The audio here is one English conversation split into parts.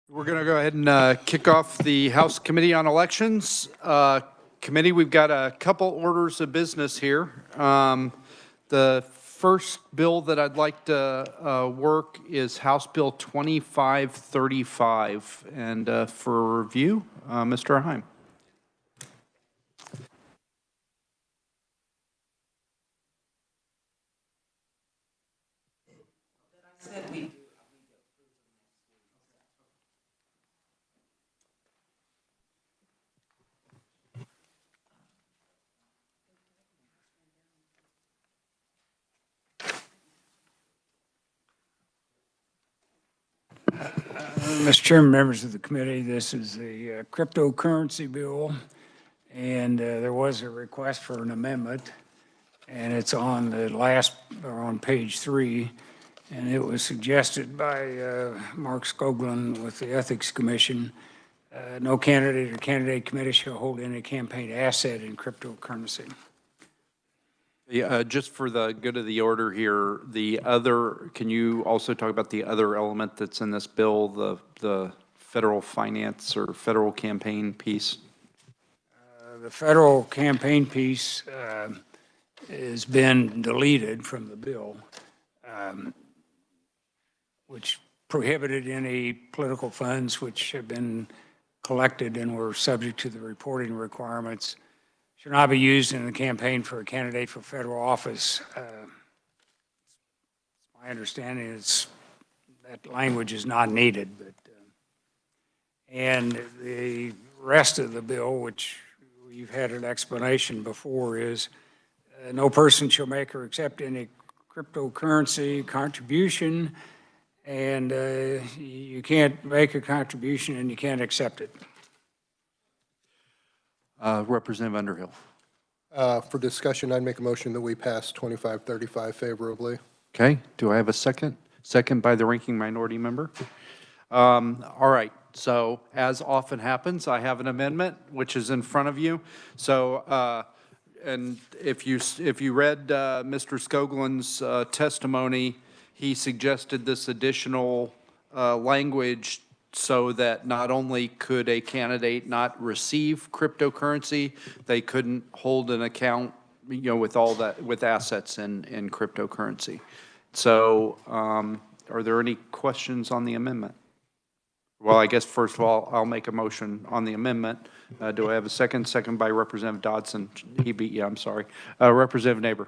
We're going to go ahead and kick off the House Committee on Elections. Committee, we've got a couple orders of business here. The first bill that I'd like to work is House Bill 2535. And for review, Mr. Heim. Mr. Chairman, members of the committee, this is the cryptocurrency bill, and there was a request for an amendment, and it's on the last, or on page 3, and it was suggested by Mark Skoglund with the Ethics Commission. No candidate or candidate committee shall hold any campaign asset in cryptocurrency. Yeah, just for the good of the order here, can you also talk about the other element that's in this bill, the federal finance or federal campaign piece? The federal campaign piece has been deleted from the bill, which prohibited any political funds which have been collected and were subject to the reporting requirements should not be used in the campaign for a candidate for federal office. My understanding is that language is not needed, but and the rest of the bill, which you've had an explanation before, is no person shall make or accept any cryptocurrency contribution, and you can't make a contribution and you can't accept it. Representative Underhill. For discussion, I'd make a motion that we pass 2535 favorably. Okay, do I have a second? Second by the ranking minority member. All right, so as often happens, I have an amendment which is in front of you. So, and if you read Mr. Skoglund's testimony, he suggested this additional language so that not only could a candidate not receive cryptocurrency, they couldn't hold an account, with all that, with assets in cryptocurrency. So are there any questions on the amendment? Well, I guess first of all, I'll make a motion on the amendment. Do I have a second? Second by Representative Dodson. He beat you, I'm sorry. Representative Neighbor.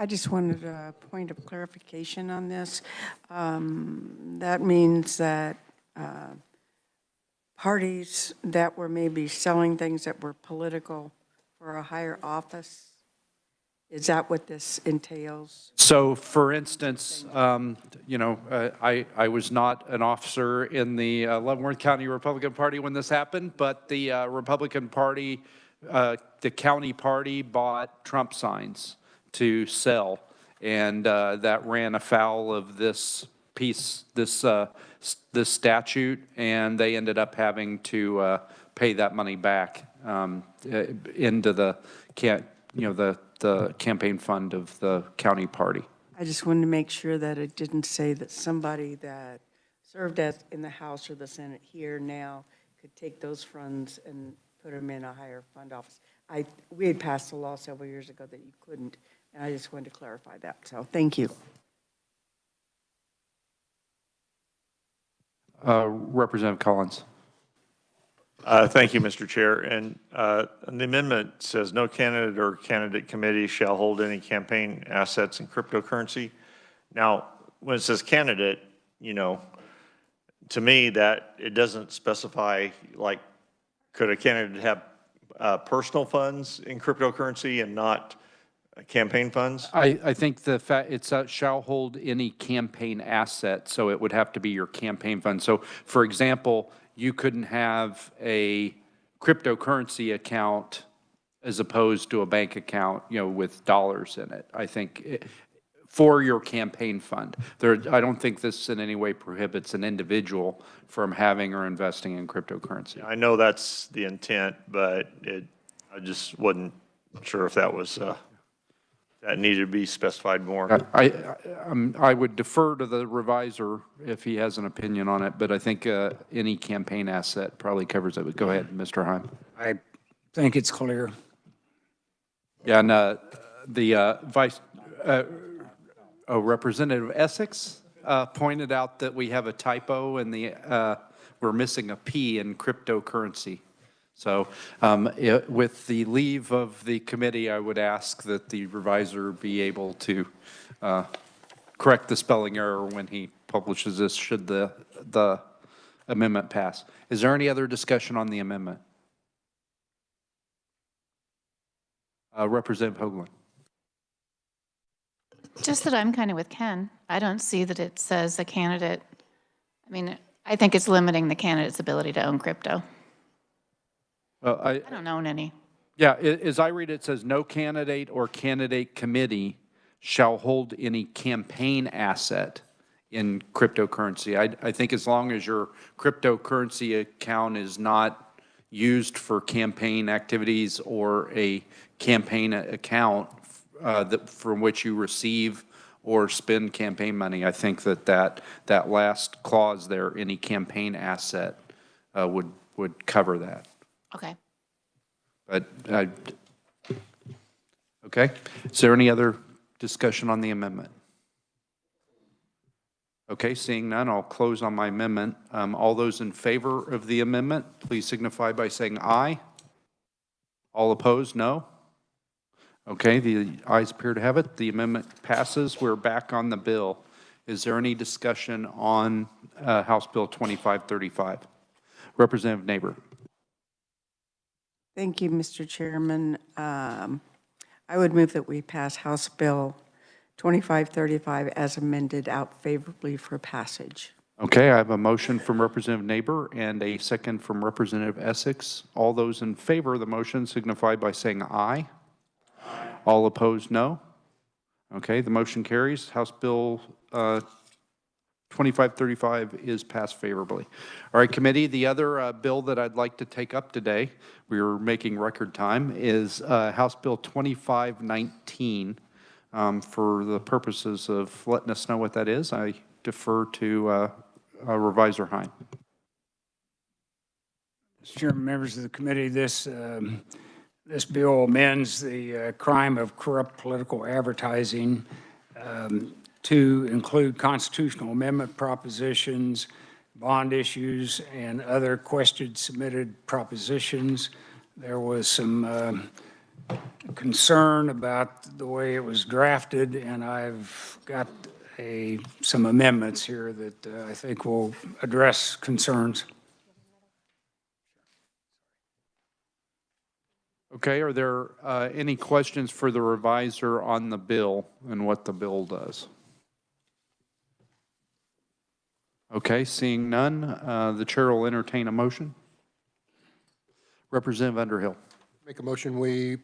I just wanted a point of clarification on this. That means that parties that were maybe selling things that were political for a higher office, is that what this entails? So, for instance, I was not an officer in the Leavenworth County Republican Party when this happened, but the Republican Party, the county party bought Trump signs to sell, and that ran afoul of this piece, this statute, and they ended up having to pay that money back into the campaign fund of the county party. I just wanted to make sure that it didn't say that somebody that served as in the House or the Senate here now could take those funds and put them in a higher fund office. We had passed a law several years ago that you couldn't, and I just wanted to clarify that. So thank you. Representative Collins. Thank you, Mr. Chair. And the amendment says no candidate or candidate committee shall hold any campaign assets in cryptocurrency. Now, when it says candidate, to me that it doesn't specify, like, could a candidate have personal funds in cryptocurrency and not campaign funds? I think the fact it's shall hold any campaign asset, so it would have to be your campaign fund. So, for example, you couldn't have a cryptocurrency account as opposed to a bank account, with dollars in it. I think for your campaign fund. I don't think this in any way prohibits an individual from having or investing in cryptocurrency. I know that's the intent, but I just wasn't sure if that was that needed to be specified more. I would defer to the reviser if he has an opinion on it, but I think any campaign asset probably covers it. But go ahead, Mr. Heim. I think it's clear. Yeah, and the Representative Essex pointed out that we have a typo in we're missing a P in cryptocurrency. So with the leave of the committee, I would ask that the reviser be able to correct the spelling error when he publishes this, should the amendment pass. Is there any other discussion on the amendment? Representative Hoagland. Just that I'm kind of with Ken. I don't see that it says a candidate. I mean, I think it's limiting the candidate's ability to own crypto. Well, I don't own any. yeah, as I read it, it says no candidate or candidate committee shall hold any campaign asset in cryptocurrency. I think as long as your cryptocurrency account is not used for campaign activities or a campaign account from which you receive or spend campaign money, I think that last clause there, any campaign asset, would cover that. Okay. But, okay. Is there any other discussion on the amendment? Okay, seeing none, I'll close on my amendment. All those in favor of the amendment, please signify by saying aye. All opposed, no. Okay, the ayes appear to have it. The amendment passes. We're back on the bill. Is there any discussion on House Bill 2535? Representative Neighbor. Thank you, Mr. Chairman. I would move that we pass House Bill 2535 as amended out favorably for passage. Okay, I have a motion from Representative Neighbor and a second from Representative Essex. All those in favor of the motion signify by saying aye. All opposed, no. Okay, the motion carries. House Bill 2535 is passed favorably. All right, committee, the other bill that I'd like to take up today, we are making record time, is House Bill 2519. For the purposes of letting us know what that is, I defer to Reviser Heim. Mr. Chairman, members of the committee, this bill amends the crime of corrupt political advertising to include constitutional amendment propositions, bond issues, and other questions submitted propositions. There was some concern about the way it was drafted, and I've got some amendments here that I think will address concerns. Okay, are there any questions for the reviser on the bill and what the bill does? Okay, seeing none, the chair will entertain a motion. Representative Underhill. Make a motion we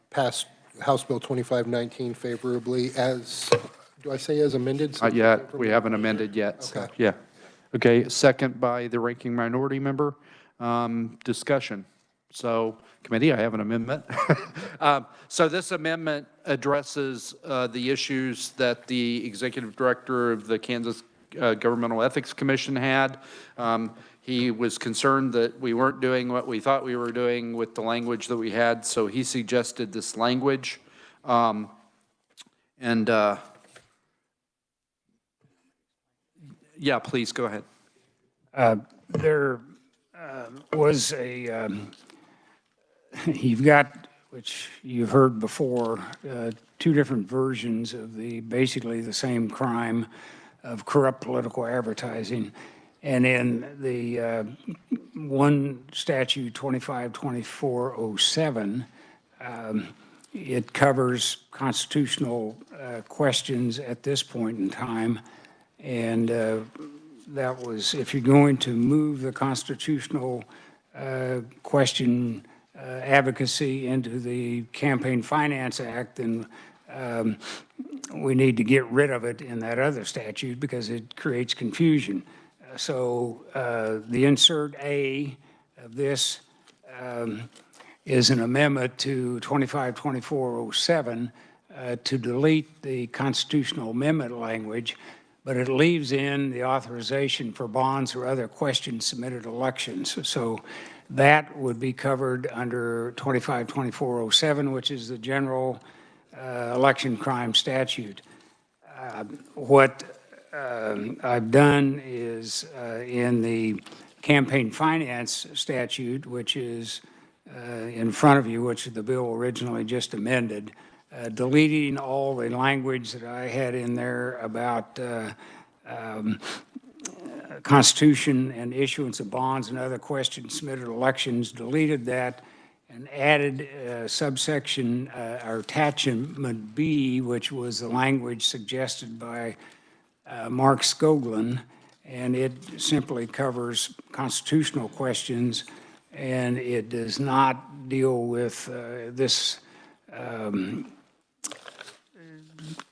pass House Bill 2519 favorably as, do I say as amended? Not yet. We haven't amended yet. So, Okay. yeah. Okay, second by the ranking minority member. Discussion. So, committee, I have an amendment. So this amendment addresses the issues that the executive director of the Kansas Governmental Ethics Commission had. He was concerned that we weren't doing what we thought we were doing with the language that we had, so he suggested this language. Yeah, please, go ahead. There was a, you've got, which you've heard before, two different versions of basically the same crime of corrupt political advertising. And in the one statute, 252407, it covers constitutional questions at this point in time. And that was, if you're going to move the constitutional question advocacy into the Campaign Finance Act, then we need to get rid of it in that other statute because it creates confusion. So the insert A of this is an amendment to 252407 to delete the constitutional amendment language, but it leaves in the authorization for bonds or other questions submitted at elections. So that would be covered under 252407, which is the general election crime statute. What I've done is in the campaign finance statute, which is in front of you, which the bill originally just amended, deleting all the language that I had in there about Constitution and issuance of bonds and other questions submitted at elections, deleted that and added subsection or attachment B, which was the language suggested by Mark Skoglund, and it simply covers constitutional questions, and it does not deal with this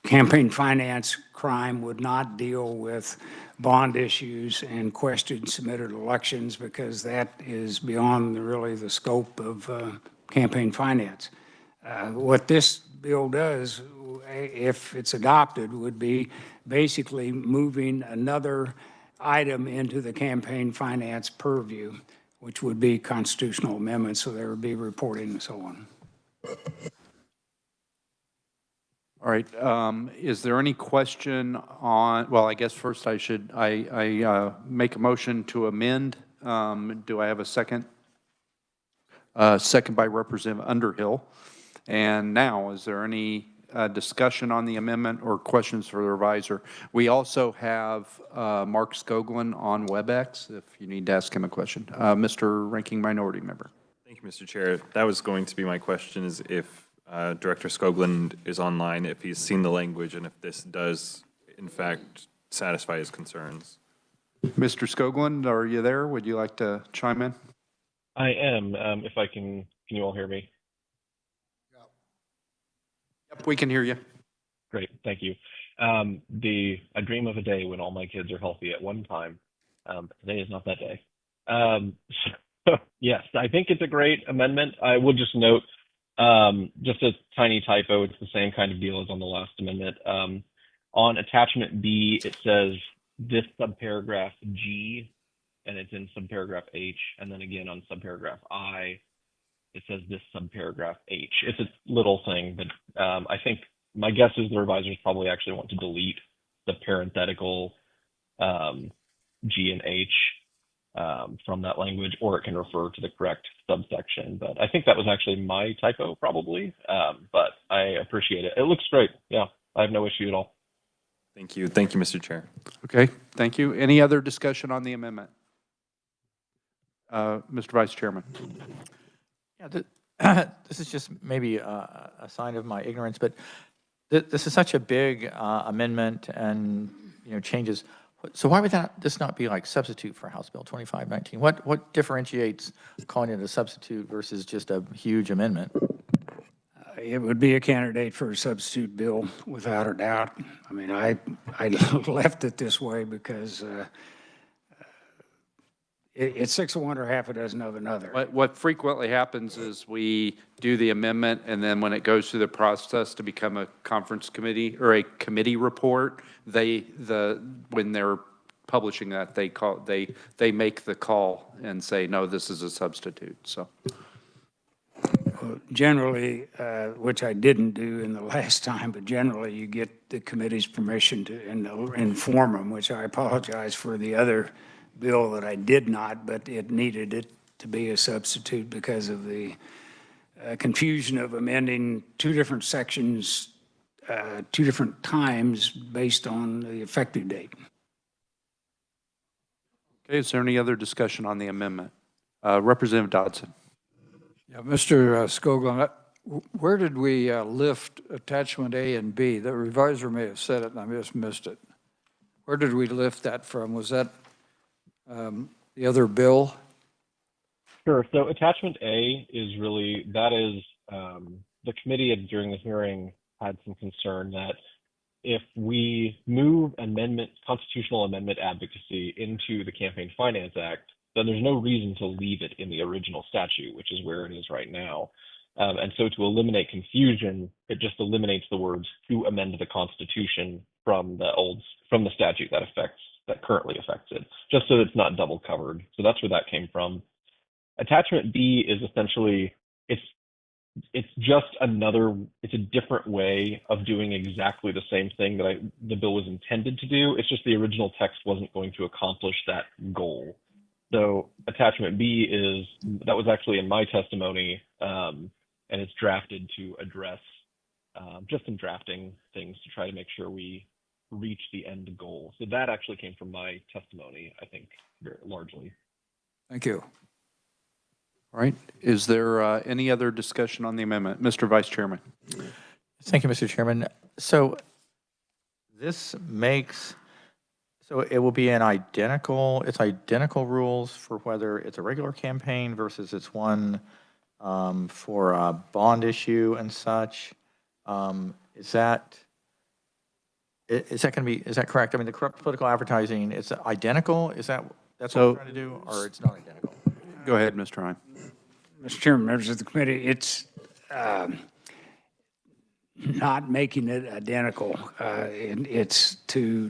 campaign finance crime would not deal with bond issues and questions submitted at elections because that is beyond really the scope of campaign finance. What this bill does, if it's adopted, would be basically moving another item into the campaign finance purview, which would be constitutional amendments, so there would be reporting and so on. All right, is there any question on, well, I guess first I should, make a motion to amend. Do I have a second? Second by Representative Underhill. And now, is there any discussion on the amendment or questions for the revisor? We also have Mark Skoglund on WebEx, if you need to ask him a question. Mr. Ranking Minority Member. Thank you, Mr. Chair. That was going to be my question, is if Director Skoglund is online, if he's seen the language, and if this does, in fact, satisfy his concerns. Mr. Skoglund, are you there? Would you like to chime in? I am. If I can you all hear me? Yep, we can hear you. Great, thank you. I dream of a day when all my kids are healthy at one time. Today is not that day. So, yes, I think it's a great amendment. I will just note, just a tiny typo. It's the same kind of deal as on the last amendment. On attachment B, it says this subparagraph G, and it's in subparagraph H, and then again on subparagraph I, it says this subparagraph H. It's a little thing, but I think my guess is the revisers probably actually want to delete the parenthetical G and H from that language, or it can refer to the correct subsection. But I think that was actually my typo probably, but I appreciate it. It looks great. Yeah, I have no issue at all. Thank you. Thank you, Mr. Chair. Okay, thank you. Any other discussion on the amendment? Mr. Vice Chairman. Yeah, this is just maybe a sign of my ignorance, but this is such a big amendment and, changes. So why would this not be like substitute for House Bill 2519? What differentiates calling it a substitute versus just a huge amendment? It would be a candidate for a substitute bill, without a doubt. I mean, I left it this way because it's 6 of one or half a dozen of another. What frequently happens is we do the amendment, and then when it goes through the process to become a conference committee or a committee report, when they're publishing that, they make the call and say, no, this is a substitute. So generally, which I didn't do in the last time, but generally you get the committee's permission to inform them, which I apologize for the other bill that I did not, but it needed it to be a substitute because of the confusion of amending two different sections, 2 different times based on the effective date. okay, is there any other discussion on the amendment? Representative Dodson. Yeah, Mr. Skoglund, where did we lift attachment A and B? The revisor may have said it and I just missed it. Where did we lift that from? Was that the other bill? Sure. So attachment A is really, that is, the committee during the hearing had some concern that if we move constitutional amendment advocacy into the Campaign Finance Act, then there's no reason to leave it in the original statute, which is where it is right now. And so to eliminate confusion, it just eliminates the words "to amend the Constitution" from the statute that currently affects it, just so that it's not double covered. So that's where that came from. Attachment B is essentially it's a different way of doing exactly the same thing that the bill was intended to do. It's just the original text wasn't going to accomplish that goal. So attachment B that was actually in my testimony, and it's drafted to address just in drafting things to try to make sure we reach the end goal. So that actually came from my testimony, I think, largely. Thank you. All right. Is there any other discussion on the amendment? Mr. Vice Chairman. Thank you, Mr. Chairman. So so it will be it's identical rules for whether it's a regular campaign versus it's one for a bond issue and such. Is that correct? I mean, the corrupt political advertising, it's identical? That's what we're trying to do, or it's not identical? Go ahead, Mr. Heim. Mr. Chairman, members of the committee, it's not making it identical. It's to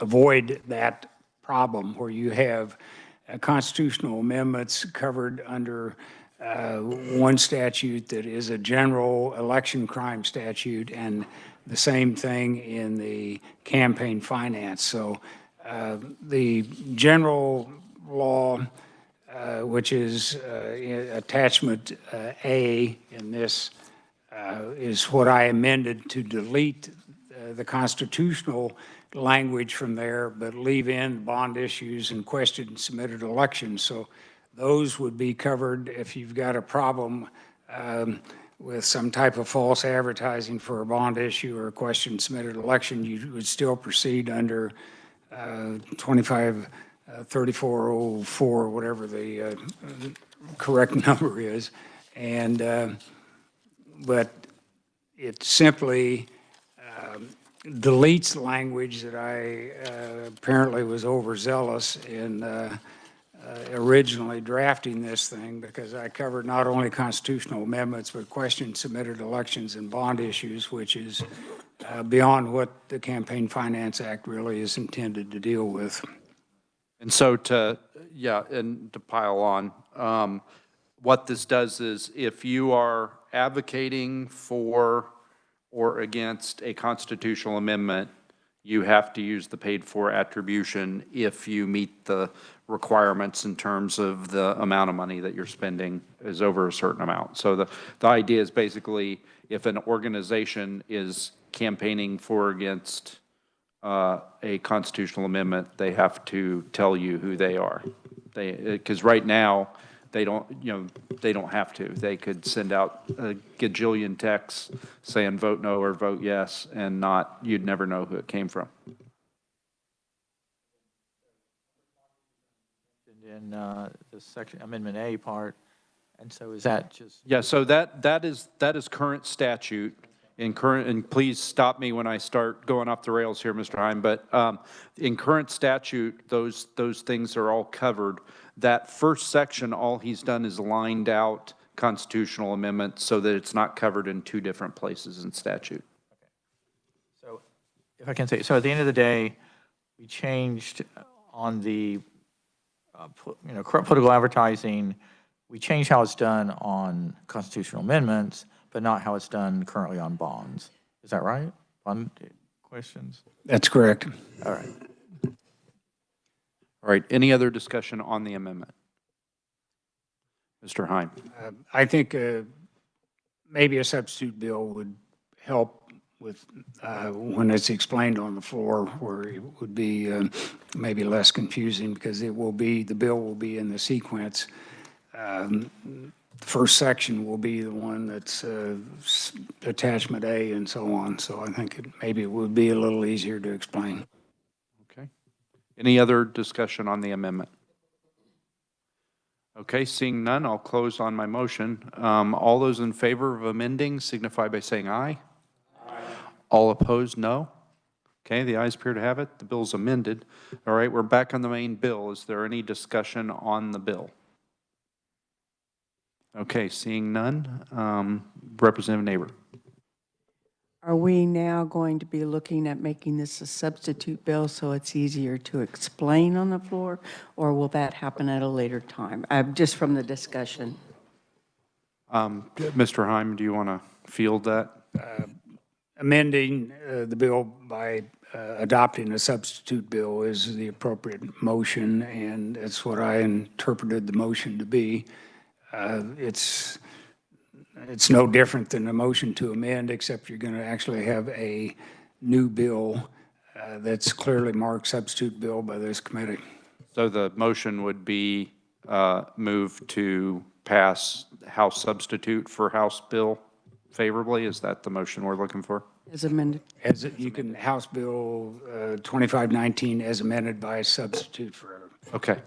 avoid that problem where you have constitutional amendments covered under one statute that is a general election crime statute, and the same thing in the campaign finance. So the general law, which is attachment A in this, is what I amended to delete the constitutional language from there, but leave in bond issues and question submitted elections. So those would be covered if you've got a problem with some type of false advertising for a bond issue or a question submitted election. You would still proceed under 3404, whatever the correct number is. And but it simply deletes language that I apparently was overzealous in originally drafting this thing, because I covered not only constitutional amendments, but questions submitted elections and bond issues, which is beyond what the Campaign Finance Act really is intended to deal with. And so to pile on, what this does is if you are advocating for or against a constitutional amendment, you have to use the paid for attribution if you meet the requirements in terms of the amount of money that you're spending is over a certain amount. So the idea is basically if an organization is campaigning for or against a constitutional amendment, they have to tell you who they are. Because right now, they don't have to. They could send out a gajillion texts saying vote no or vote yes, and you'd never know who it came from. In the section Amendment A part, and so is that just? Yeah, so that is current statute. And please stop me when I start going off the rails here, Mr. Heim, but in current statute, those things are all covered. That first section, all he's done is lined out constitutional amendments so that it's not covered in two different places in statute. Okay. So if I can say, so at the end of the day, we changed on the corrupt political advertising, we changed how it's done on constitutional amendments, but not how it's done currently on bonds. Is that right? Bond questions? That's correct. All right. All right, any other discussion on the amendment? Mr. Heim. I think maybe a substitute bill would help with when it's explained on the floor, where it would be maybe less confusing, because the bill will be in the sequence. The first section will be the one that's attachment A and so on. So I think maybe it would be a little easier to explain. Okay. Any other discussion on the amendment? Okay, seeing none, I'll close on my motion. All those in favor of amending signify by saying aye. Aye. All opposed, no. Okay, the ayes appear to have it. The bill's amended. All right, we're back on the main bill. Is there any discussion on the bill? Okay, seeing none. Representative Neighbor. Are we now going to be looking at making this a substitute bill so it's easier to explain on the floor, or will that happen at a later time? Just from the discussion. Mr. Heim, do you want to field that? Amending the bill by adopting a substitute bill is the appropriate motion, and that's what I interpreted the motion to be. It's no different than a motion to amend, except you're going to actually have a new bill that's clearly marked substitute bill by this committee. So the motion would be move to pass House substitute for House bill favorably? Is that the motion we're looking for? As amended. You can, House Bill 2519 as amended by substitute for. Okay.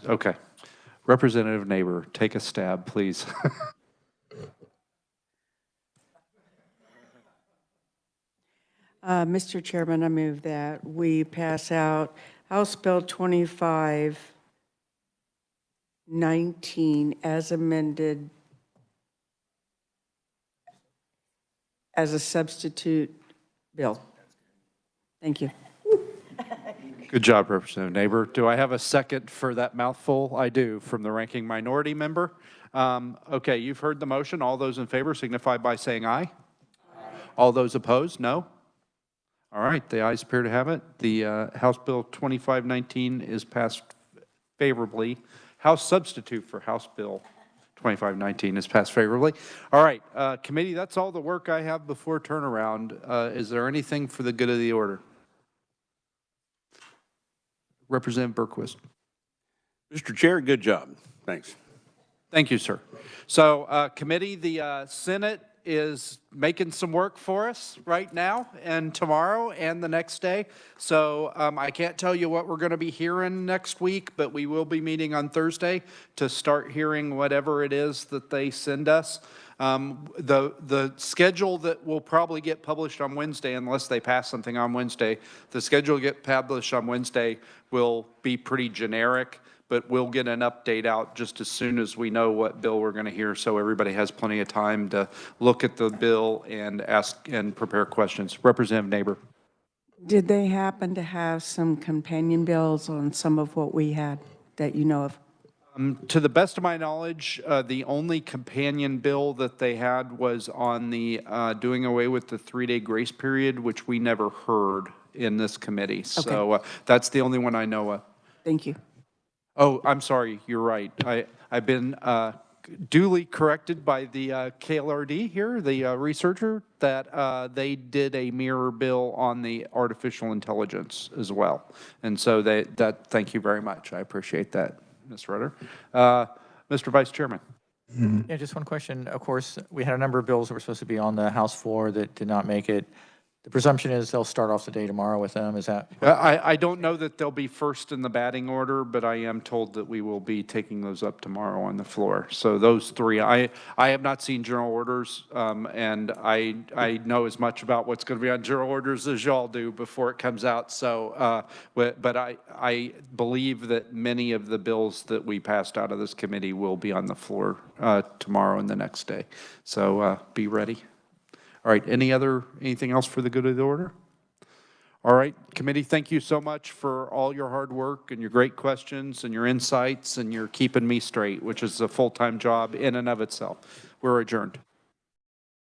Okay. Representative Neighbor, take a stab, please. Mr. Chairman, I move that we pass out House Bill 2519 as amended as a substitute bill. Thank you. Good job, Representative Neighbor. Do I have a second for that mouthful? I do, from the ranking minority member. Okay, you've heard the motion. All those in favor signify by saying aye. All those opposed, no? All right, the ayes appear to have it. The House Bill 2519 is passed favorably. House substitute for House Bill 2519 is passed favorably. All right, committee, that's all the work I have before turnaround. Is there anything for the good of the order? Representative Berquist. Mr. Chair, good job. Thanks. Thank you, sir. So, committee, the Senate is making some work for us right now and tomorrow and the next day. So I can't tell you what we're going to be hearing next week, but we will be meeting on Thursday to start hearing whatever it is that they send us. The schedule that will probably get published on Wednesday, unless they pass something on Wednesday, the schedule get published on Wednesday will be pretty generic, but we'll get an update out just as soon as we know what bill we're going to hear, so everybody has plenty of time to look at the bill and ask and prepare questions. Representative Neighbor. Did they happen to have some companion bills on some of what we had that you know of? To the best of my knowledge, the only companion bill that they had was on the doing away with the 3-day grace period, which we never heard in this committee. So that's the only one I know of. Thank you. Oh, I'm sorry, you're right. I've been duly corrected by the KLRD here, the researcher, that they did a mirror bill on the artificial intelligence as well. And so thank you very much. I appreciate that, Ms. Rutter. Mr. Vice Chairman. Yeah, just one question. Of course, we had a number of bills that were supposed to be on the House floor that did not make it. The presumption is they'll start off the day tomorrow with them, is that? I don't know that they'll be first in the batting order, but I am told that we will be taking those up tomorrow on the floor. So those three, I have not seen general orders, and I know as much about what's going to be on general orders as y'all do before it comes out. So, but I believe that many of the bills that we passed out of this committee will be on the floor tomorrow and the next day. So be ready. All right, anything else for the good of the order? All right, committee, thank you so much for all your hard work and your great questions and your insights and your keeping me straight, which is a full-time job in and of itself. We're adjourned.